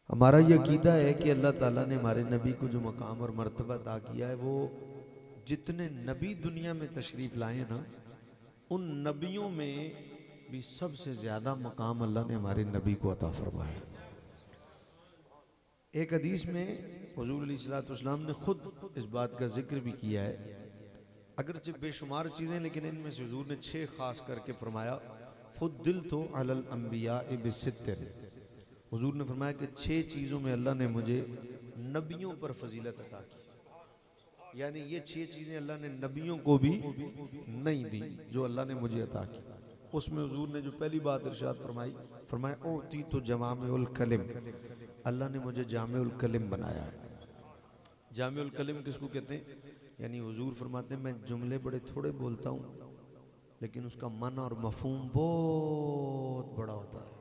ہمارا یہ عقیدہ ہے کہ اللہ تعالیٰ نے ہمارے نبی کو جو مقام اور مرتبہ عطا کیا ہے، وہ جتنے نبی دنیا میں تشریف لائے نا، ان نبیوں میں بھی سب سے زیادہ مقام اللہ نے ہمارے نبی کو عطا فرمایا ہے۔ ایک حدیث میں حضور علیہ الصلوۃ والسلام نے خود اس بات کا ذکر بھی کیا ہے، اگرچہ بے شمار چیزیں، لیکن ان میں سے حضور نے 6 خاص کر کے فرمایا، فضلت علی الانبیاء بستر۔ حضور نے فرمایا کہ 6 چیزوں میں اللہ نے مجھے نبیوں پر فضیلت عطا کی، یعنی یہ 6 چیزیں اللہ نے نبیوں کو بھی نہیں دی جو اللہ نے مجھے عطا کی۔ اس میں حضور نے جو پہلی بات ارشاد فرمائی، فرمایا اوتیت جوامع الکلم، اللہ نے مجھے جامع الکلم بنایا ہے۔ جامع الکلم کس کو کہتے ہیں؟ یعنی حضور فرماتے ہیں میں جملے بڑے تھوڑے بولتا ہوں لیکن اس کا معنی اور مفہوم بہت بڑا ہوتا ہے۔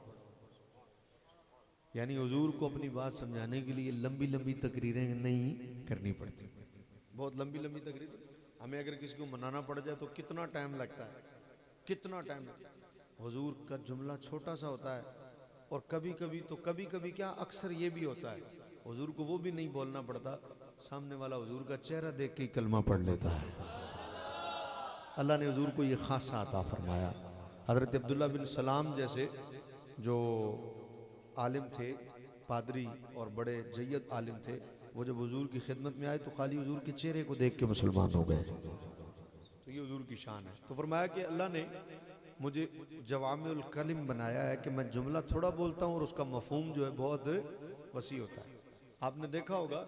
یعنی حضور کو اپنی بات سمجھانے کے لیے لمبی لمبی تقریریں نہیں کرنی پڑتی، بہت لمبی لمبی تقریر۔ ہمیں اگر کسی کو منانا پڑ جائے تو کتنا ٹائم لگتا ہے، کتنا ٹائم لگتا ہے۔ حضور کا جملہ چھوٹا سا ہوتا ہے، اور کبھی کبھی کیا اکثر یہ بھی ہوتا ہے حضور کو وہ بھی نہیں بولنا پڑتا، سامنے والا حضور کا چہرہ دیکھ کے ہی کلمہ پڑھ لیتا ہے۔ اللہ نے حضور کو یہ خاصہ عطا فرمایا۔ حضرت عبداللہ بن سلام جیسے جو عالم تھے، پادری اور بڑے جید عالم تھے، وہ جب حضور کی خدمت میں آئے تو خالی حضور کے چہرے کو دیکھ کے مسلمان ہو گئے۔ تو یہ حضور کی شان ہے۔ تو فرمایا کہ اللہ نے مجھے جوامع الکلم بنایا ہے کہ میں جملہ تھوڑا بولتا ہوں اور اس کا مفہوم جو ہے بہت وسیع ہوتا ہے۔ آپ نے دیکھا ہوگا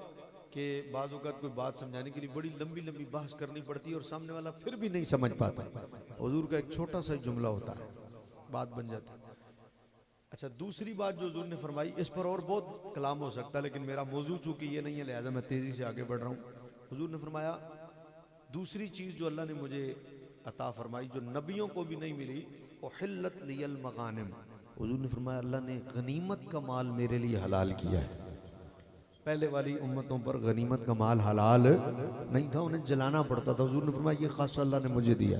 کہ بعض اوقات کوئی بات سمجھانے کے لیے بڑی لمبی لمبی بحث کرنی پڑتی ہے اور سامنے والا پھر بھی نہیں سمجھ پاتا۔ حضور کا ایک چھوٹا سا جملہ ہوتا ہے، بات بن جاتی ہے۔ اچھا، دوسری بات جو حضور نے فرمائی، اس پر اور بہت کلام ہو سکتا ہے لیکن میرا موضوع چونکہ یہ نہیں ہے لہذا میں تیزی سے آگے بڑھ رہا ہوں۔ حضور نے فرمایا دوسری چیز جو اللہ نے مجھے عطا فرمائی جو نبیوں کو بھی نہیں ملی، احلت لی المغانم، حضور نے فرمایا اللہ نے غنیمت کا مال میرے لیے حلال کیا ہے۔ پہلے والی امتوں پر غنیمت کا مال حلال نہیں تھا، انہیں جلانا پڑتا تھا، حضور نے فرمایا یہ خاصہ اللہ نے مجھے دیا۔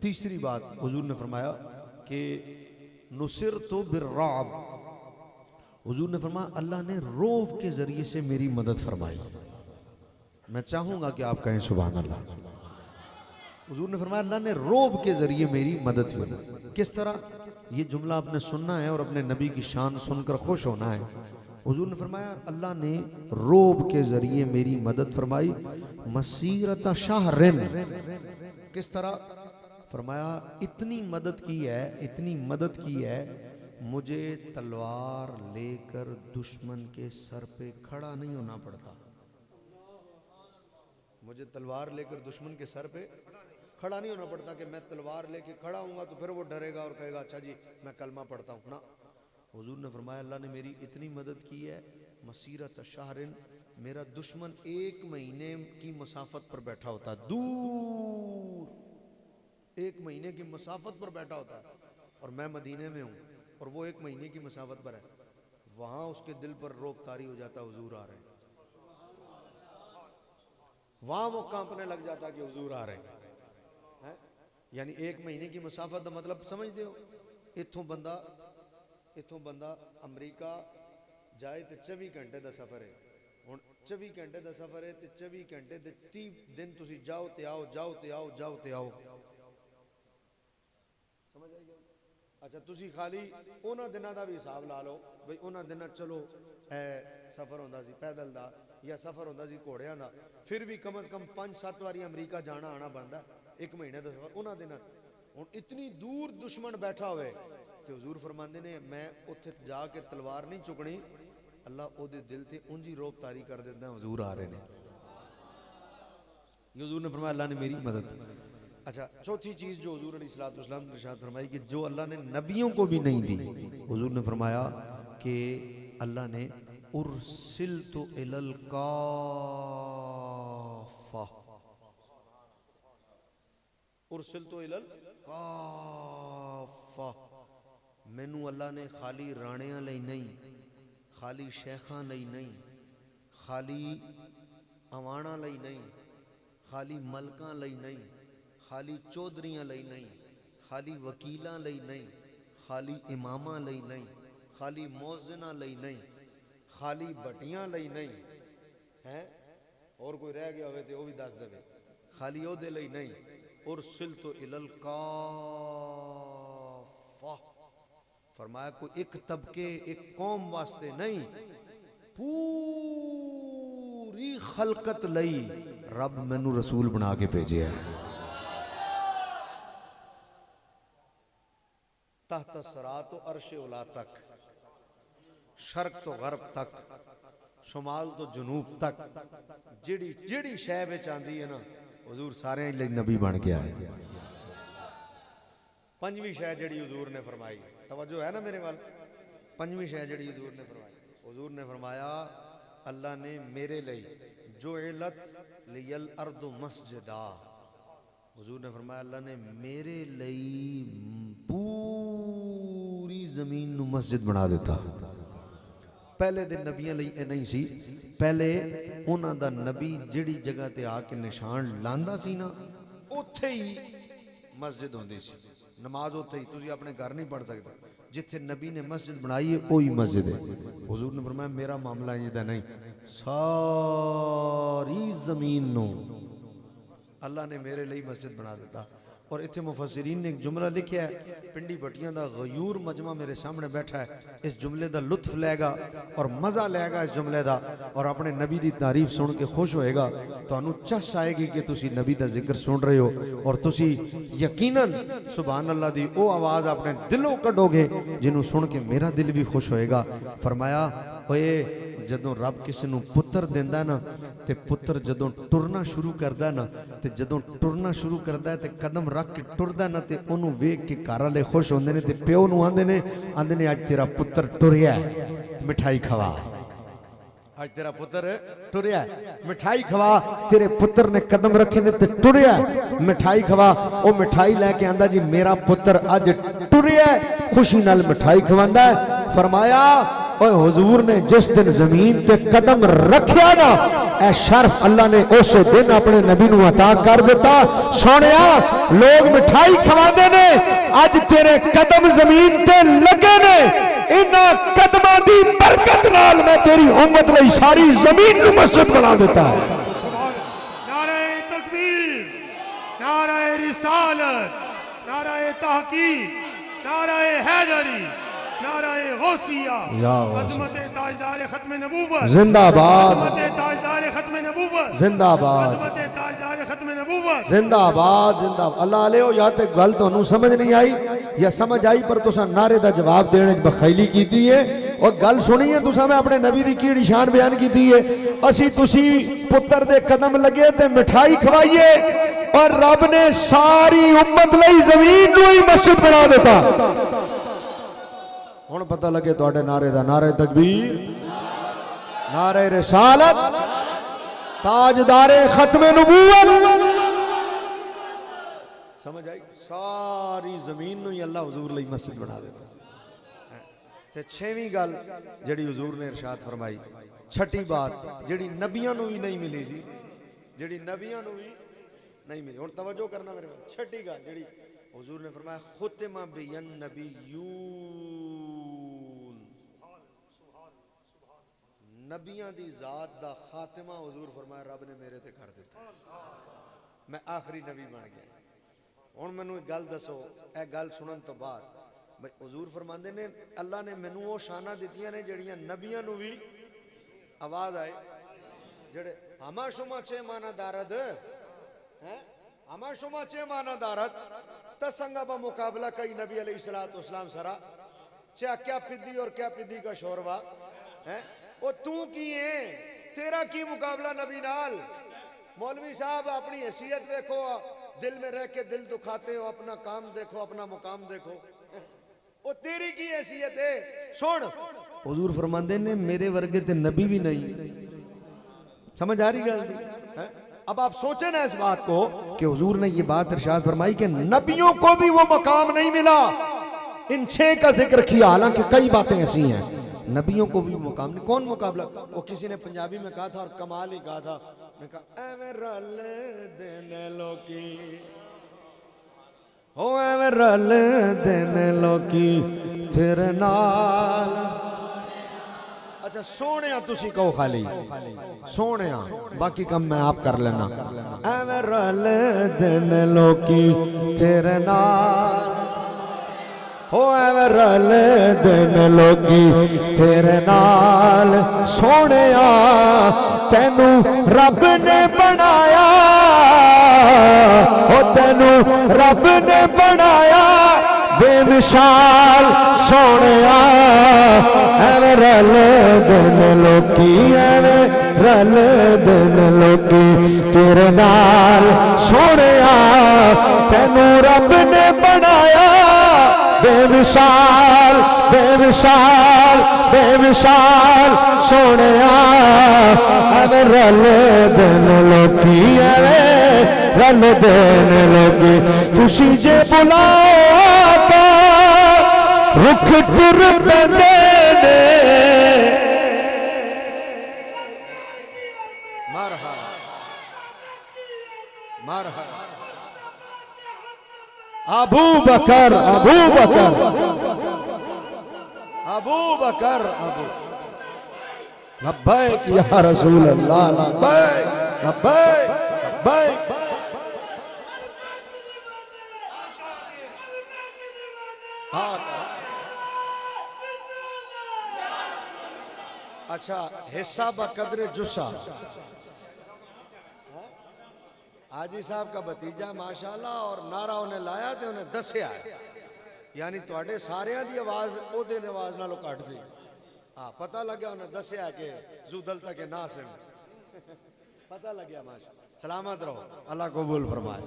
تیسری بات حضور نے فرمایا کہ نصرت بالرعب، حضور نے فرمایا اللہ نے روب کے ذریعے سے میری مدد فرمائی۔ میں چاہوں گا کہ آپ کہیں سبحان اللہ۔ حضور نے فرمایا اللہ نے روب کے ذریعے میری مدد فرمائی۔ کس طرح؟ یہ جملہ آپ نے سننا ہے اور اپنے نبی کی شان سن کر خوش ہونا ہے۔ حضور نے فرمایا اللہ نے روب کے ذریعے میری مدد فرمائی مسیرت شہرن۔ کس طرح؟ فرمایا اتنی مدد کی ہے، اتنی مدد کی ہے، مجھے تلوار لے کر دشمن کے سر پہ کھڑا نہیں ہونا پڑتا۔ مجھے تلوار لے کر دشمن کے سر پہ کھڑا نہیں ہونا پڑتا کہ میں تلوار لے کے کھڑا ہوں گا تو پھر وہ ڈرے گا اور کہے گا اچھا جی میں کلمہ پڑھتا ہوں نا۔ حضور نے فرمایا اللہ نے میری اتنی مدد کی ہے مسیرت شہرن، میرا دشمن 1 مہینے کی مسافت پر بیٹھا ہوتا ہے، دور 1 مہینے کی مسافت پر بیٹھا ہوتا ہے، اور میں مدینے میں ہوں اور وہ 1 مہینے کی مسافت پر ہے، وہاں اس کے دل پر روب طاری ہو جاتا حضور آ رہے ہیں، وہاں وہ کانپنے لگ جاتا کہ حضور آ رہے ہیں۔ یعنی 1 مہینے کی مسافت کا مطلب سمجھتے ہو؟ اتھوں بندہ امریکہ جائے تو 24 گھنٹے دا سفر ہے، ہن 24 گھنٹے دا سفر ہے تے 24 گھنٹے دے 30 دن تسی جاؤ تے آؤ جاؤ تے آؤ جاؤ تے آؤ، سمجھ آئی گیا؟ اچھا تسی خالی انہاں دنوں دا بھی حساب لا لو، بھئی انہاں دنوں چلو اے سفر ہوندا سی پیدل دا یا سفر ہوندا سی گھوڑیاں دا، پھر بھی کم از کم 5-7 واری امریکہ جانا آنا بندا، 1 مہینے دا سفر انہاں دنوں، ہن اتنی دور دشمن بیٹھا ہوئے تے حضور فرماندے نے میں اوتھے جا کے تلوار نہیں چکنی، اللہ او دے دل تے اونجی روب طاری کر دیندا حضور آ رہے نے۔ یہ حضور نے فرمایا اللہ نے میری مدد۔ اچھا چوتھی چیز جو حضور علیہ الصلوۃ والسلام نے ارشاد فرمائی کہ جو اللہ نے نبیوں کو بھی نہیں دی، حضور نے فرمایا کہ اللہ نے ارسلت الی الکافہ، ارسلت الی الکافہ، مینوں اللہ نے خالی رانیاں لئی نہیں، خالی شیخاں لئی نہیں، خالی عواناں لئی نہیں، خالی ملکاں لئی نہیں، خالی چودھریاں لئی نہیں، خالی وکیلاں لئی نہیں، خالی اماماں لئی نہیں، خالی موذناں لئی نہیں، خالی بٹیاں لئی نہیں ہے اور کوئی رہ گیا ہوئے تو وہ بھی دس دے خالی او دے لئی نہیں ارسلت الی الکافہ فرمایا کوئی ایک طبقے ایک قوم واسطے نہیں پوری خلقت لئی رب مینوں رسول بنا کے بھیجے ہے تحت الصراط و عرش اولا تک شرق تو غرب تک شمال تو جنوب تک جیڑی شے وچ آندی ہے نا حضور سارے لئی نبی بن کے آئے پنجویں شے جڑی حضور نے فرمائی توجہ ہے نا میرے وال پنجویں شے جڑی حضور نے فرمائی حضور نے فرمایا اللہ نے میرے لئی جعلت لی الارض مسجدا حضور نے فرمایا اللہ نے میرے لئی پوری زمین نو مسجد بنا دیتا پہلے دن نبیاں لئی اے نہیں سی پہلے انہاں دا نبی جڑی جگہ تے آ کے نشان لاندا سی نا اوتھے ہی مسجد ہوندی سی نماز ہوتے ہی تسی اپنے گھر نہیں پڑھ سکتے جتھے نبی نے مسجد بنائی ہے وہی مسجد ہے حضور نے فرمایا میرا معاملہ انجدہ نہیں ساری زمین نو اللہ نے میرے لئی مسجد بنا دیتا اور اتھے مفسرین نے ایک جملہ لکھیا ہے پنڈی بٹیاں دا غیور مجمع میرے سامنے بیٹھا ہے اس جملے دا لطف لے گا اور مزہ لے گا اس جملے دا اور اپنے نبی دی تعریف سن کے خوش ہوئے گا تو انہوں چس آئے گی کہ تسی نبی دا ذکر سن رہے ہو اور تسی یقیناً سبحان اللہ دی او آواز اپنے دلوں کڈو گے جنہوں سن کے میرا دل بھی خوش ہوئے گا فرمایا اوئے جدوں رب کسی نو پتر دیندا نا تے پتر جدوں ٹرنا شروع کردا نا تے جدوں ٹرنا شروع کردا ہے تے قدم رکھ کے ٹردا نا تے اونوں ویکھ کے گھر والے خوش ہوندے نے تے پیو نو آندے نے اج تیرا پتر ٹریا ہے مٹھائی کھوا اج تیرا پتر ٹریا ہے مٹھائی کھوا تیرے پتر نے قدم رکھے نے تے ٹریا ہے مٹھائی کھوا او مٹھائی لے کے آندا جی میرا پتر اج ٹریا ہے خوشی نال مٹھائی کھواندا ہے فرمایا اوے حضور نے جس دن زمین تے قدم رکھیا نا اے شرف اللہ نے اس دن اپنے نبی نو عطا کر دیتا سونیا لوگ مٹھائی کھواندے نے اج تیرے قدم زمین تے لگے نے انہاں قدماں دی برکت نال میں تیری امت لئی ساری زمین نو مسجد بنا دیتا ہے نعرہ تکبیر نعرہ رسالت نعرہ تحقیق نعرہ حیدری نعرہ غوثیہ عظمت تاجدار ختم نبوت زندہ باد عظمت تاجدار ختم نبوت زندہ باد عظمت تاجدار ختم نبوت زندہ باد زندہ اللہ علیہ یا تے گل تو انہوں سمجھ نہیں آئی یا سمجھ آئی پر تسا نعرے دا جواب دینے بخیلی کی دی ہے اور گل سنی ہے تسا میں اپنے نبی دی کی نشان بیان کی دی ہے اسی تسی پتر دے قدم لگے تے مٹھائی کھوائیے اور رب نے ساری امت لئی زمین نو ہی مسجد بنا دیتا ہن پتہ لگے تو اڈے نعرے دا نعرہ تکبیر نعرہ رسالت تاجدار ختم نبوت سمجھ آئی ساری زمین نو ہی اللہ حضور لئی مسجد بنا دیتا تے چھویں گل جڑی حضور نے ارشاد فرمائی چھٹی بات جڑی نبیاں نو ہی نہیں ملی جی جڑی نبیاں نو ہی نہیں ملی ہن توجہ کرنا میرے چھٹی گل جڑی حضور نے فرمایا ختم بین نبیون نبیاں دی ذات دا خاتمہ حضور فرمایا رب نے میرے تے کر دیتا میں آخری نبی بن گیا ہن مینوں ایک گل دسو اے گل سنن تو بعد بھئی حضور فرماندے نے اللہ نے مینوں وہ شاناں دتیاں نے جڑیاں نبیاں نو بھی آواز آئے جڑے ہما شما چے مانا دارد ہما شما چے مانا دارد تسنگا با مقابلہ کئی نبی علیہ السلام سرا چاہ کیا پدی اور کیا پدی کا شوروا وہ تو کی ہے تیرا کی مقابلہ نبی نال مولوی صاحب اپنی حیثیت دیکھو دل میں رہ کے دل دکھاتے ہو اپنا کام دیکھو اپنا مقام دیکھو وہ تیری کی حیثیت ہے سن حضور فرماندے نے میرے ورگے تے نبی بھی نہیں سمجھ آ رہی گل اب آپ سوچیں نا اس بات کو کہ حضور نے یہ بات ارشاد فرمائی کہ نبیوں کو بھی وہ مقام نہیں ملا ان 6 کا ذکر کیا حالانکہ کئی باتیں ایسی ہیں نبیوں کو بھی مقام نہیں کون مقابلہ وہ کسی نے پنجابی میں کہا تھا اور کمال ہی کہا تھا میں کہا اے میں رل دینے لوکی او اے میں رل دینے لوکی تیرے نال اچھا سونے تسی کہو خالی سونے باقی کم میں آپ کر لینا اے رل دن لوکی تیرے نال ہو اے رل دن لوکی تیرے نال سونے تینو رب نے بنایا ہو تینو رب نے بنایا بے مثال سونے ایویں رل دن لوکی ایویں رل دن لوکی تیرے نال سونے تینو رب نے بنایا بے مثال بے مثال بے مثال سونے ایویں رل دن لوکی ایویں رل دن لوکی تسی جے بلاؤ رکھ ٹر پیندے نے مرحبا مرحبا ابو بکر ابو بکر ابو بکر ابو لبیک یا رسول اللہ لبیک لبیک لبیک اچھا حصہ بقدر جسا حاجی صاحب کا بھتیجا ماشاءاللہ اور نعرہ انہیں لایا تھے انہیں دسیا یعنی توڑے سارے دی آواز او دے نواز نالو کٹ سی پتہ لگیا انہیں دسیا کہ زودل تک نا سے پتہ لگیا ماشاءاللہ سلامت رہو اللہ قبول فرمائے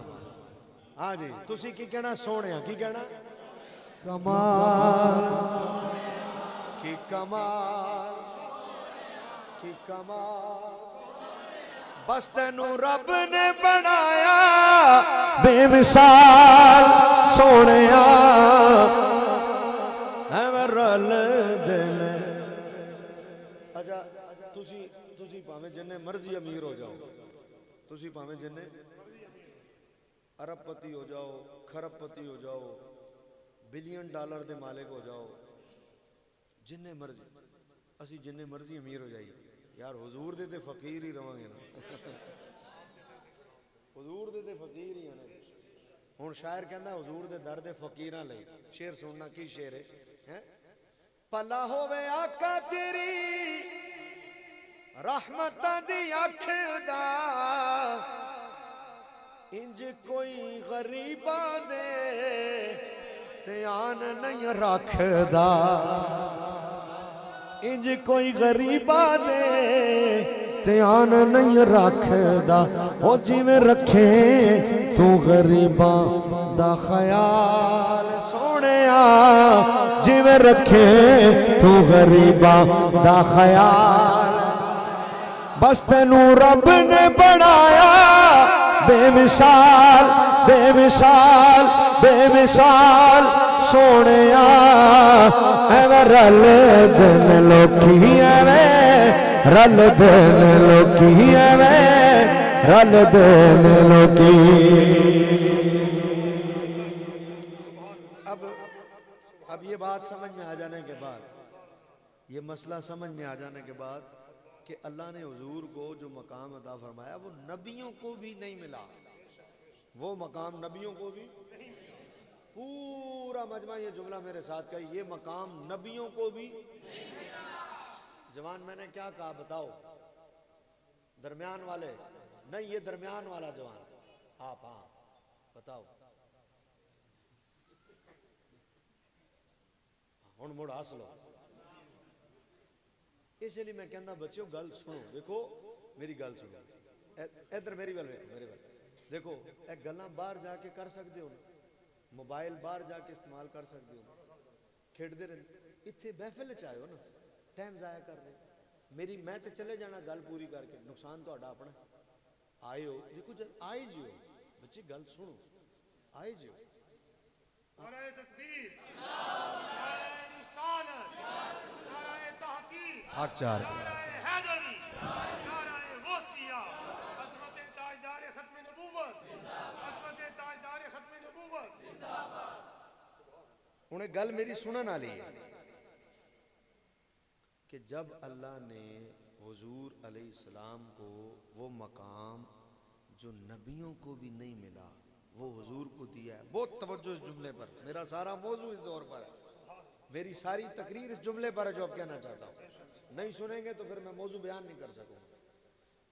ہاں جی تسی کی کہنا سونے ہیں کی کہنا کمال کی کمال کی کمال بس تینو رب نے بنایا بے مثال سونیا ایویں رل دن اچھا تسی پاویں جنے مرضی امیر ہو جاؤ تسی پاویں جنے ارب پتی ہو جاؤ کھرب پتی ہو جاؤ بلین ڈالر دے مالک ہو جاؤ جنے مرضی اسی جنے مرضی امیر ہو جائیے یار حضور دے تے فقیر ہی رہاں گے نا حضور دے تے فقیر ہی ہیں ہن شاعر کہندا حضور دے در دے فقیراں لئی شعر سننا کی شعر ہے پلا ہووے آقا تیری رحمتاں دی اکھ دا انج کوئی غریباں دے دھیان نہیں رکھدا انج کوئی غریباں دے دھیان نہیں رکھدا او جویں رکھے تو غریباں دا خیال سونیا جویں رکھے تو غریباں دا خیال بس تینو رب نے بنایا بے مثال بے مثال بے مثال سونیا ایویں رل دن لوکی ایویں رل دن لوکی ایویں رل دن لوکی اب یہ بات سمجھ میں آ جانے کے بعد یہ مسئلہ سمجھ میں آ جانے کے بعد کہ اللہ نے حضور کو جو مقام عطا فرمایا وہ نبیوں کو بھی نہیں ملا وہ مقام نبیوں کو بھی پورا مجمع یہ جملہ میرے ساتھ کہا یہ مقام نبیوں کو بھی جوان میں نے کیا کہا بتاؤ درمیان والے نہیں یہ درمیان والا جوان آپ ہاں بتاؤ ہن مڑ حاصلو اس لیے میں کہنا بچوں گل سنو دیکھو میری گل سنو ادھر میری گل دیکھو ایک گلاں باہر جا کے کر سکتے ہو موبائل باہر جا کے استعمال کر سکتے ہو کھیڑ دے رہے اتھے محفل چاہے ہو نا ٹائم ضائع کر رہے میری میں تے چلے جانا گل پوری کر کے نقصان تو اپنا آئے ہو دیکھو جب آئے جی ہو بچی گل سنو آئے جی ہو نعرہ تکبیر نعرہ رسالت نعرہ تحقیق حق چار نعرہ حیدری نعرہ غوثیہ عظمت تاجدار ختم نبوت عظمت تاجدار ختم نبوت انہیں گل میری سنن والی ہے کہ کہ جب اللہ نے حضور علیہ السلام کو وہ مقام جو نبیوں کو بھی نہیں ملا وہ حضور کو دیا ہے. بہت توجہ اس جملے پر، میرا سارا موضوع اس دور پر ہے، میری ساری تقریر اس جملے پر ہے جو اب کہنا چاہتا ہوں. نہیں سنیں گے تو پھر میں موضوع بیان نہیں کر سکوں.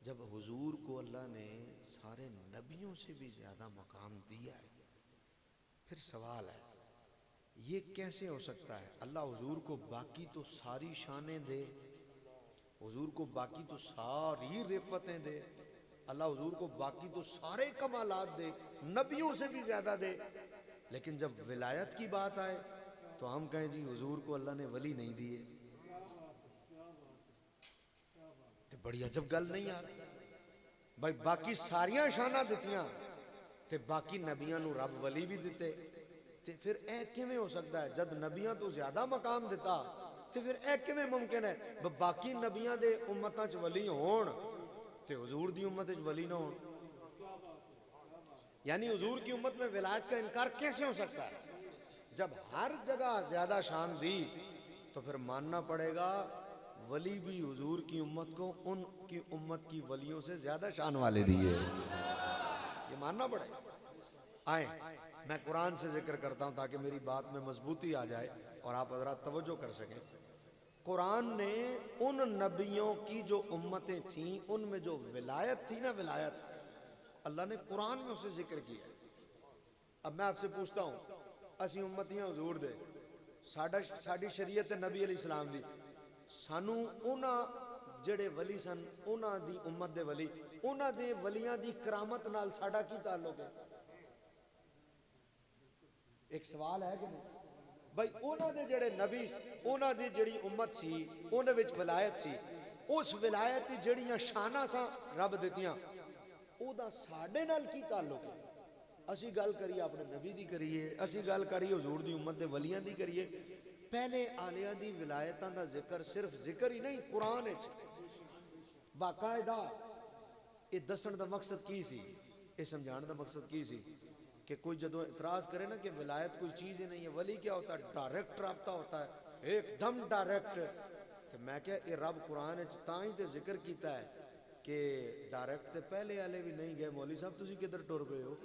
جب حضور کو اللہ نے سارے نبیوں سے بھی زیادہ مقام دیا ہے، پھر سوال ہے یہ کیسے ہو سکتا ہے؟ اللہ حضور کو باقی تو ساری شانیں دے، حضور کو باقی تو ساری رفتیں دے، اللہ حضور کو باقی تو سارے کمالات دے، نبیوں سے بھی زیادہ دے، لیکن جب ولایت کی بات آئے تو ہم کہیں جی حضور کو اللہ نے ولی نہیں دیے. تو بڑی عجب گل نہیں آ رہی بھائی، باقی ساریاں شانہ دتیاں تے باقی نبیاں نو رب ولی بھی دیتے، تے پھر اے کیویں ہو سکتا ہے؟ جد نبیاں تو زیادہ مقام دیتا تے پھر اے کیویں ممکن ہے باقی نبیاں دے امتاں چ ولی ہون تے حضور دی امت وچ ولی نہ ہون؟ یعنی حضور کی امت میں ولایت کا انکار کیسے ہو سکتا ہے؟ جب ہر جگہ زیادہ شان دی تو پھر ماننا پڑے گا ولی بھی حضور کی امت کو ان کی امت کی ولیوں سے زیادہ شان والے دیے، یہ ماننا پڑے گا. آئیں میں قرآن سے ذکر کرتا ہوں تاکہ میری بات میں مضبوطی آ جائے اور آپ حضرات توجہ کر سکیں. قرآن نے ان نبیوں کی جو امتیں تھیں ان میں جو ولایت تھی نا، ولایت اللہ نے قرآن میں اسے ذکر کیا. اب میں آپ سے پوچھتا ہوں، اسی امتیاں حضور دے، ساڈی شریعت نبی علیہ السلام دی، سانو اونا جڑے ولی سن اونا دی امت دے ولی، اونا دے ولیاں دی کرامت نال ساڈا کی تعلق ہے؟ ایک سوال ہے کہ نہیں بھائی؟ اونا دے جڑے نبی، اونا دی جڑی امت سی اونا وچ ولایت سی، اس ولایت دی جڑیاں شانہ سا رب دیتیاں او دا ساڈے نال کی تعلق ہے؟ اسی گل کریے اپنے نبی دی کریے، اسی گل کریے حضور دی امت دے ولیاں دی کریے. پہلے آلیاں دی ولایتاں دا ذکر صرف ذکر ہی نہیں، قرآن وچ باقاعدہ یہ دسن دا مقصد کی سی، یہ سمجھان دا مقصد کی سی کہ کوئی جدو اعتراض کرے نا کہ ولایت کوئی چیز ہی نہیں ہے، ولی کیا ہوتا ہے؟ ڈائریکٹ رابطہ ہوتا ہے، ایک دم ڈائریکٹ. تو میں کہا یہ رب قرآن وچ تاں ہی تے ذکر کیتا ہے کہ ڈائریکٹ تے پہلے والے بھی نہیں گئے. مولوی صاحب تسی کدھر ٹر گئے ہو؟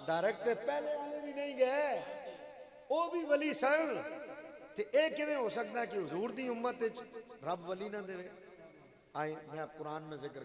ڈائریکٹ تے پہلے والے بھی نہیں گئے، وہ بھی ولی سن. تے اے کیویں ہو سکتا ہے کہ حضور دی امت وچ رب ولی نہ دے؟ آئیں میں اب قرآن میں ذکر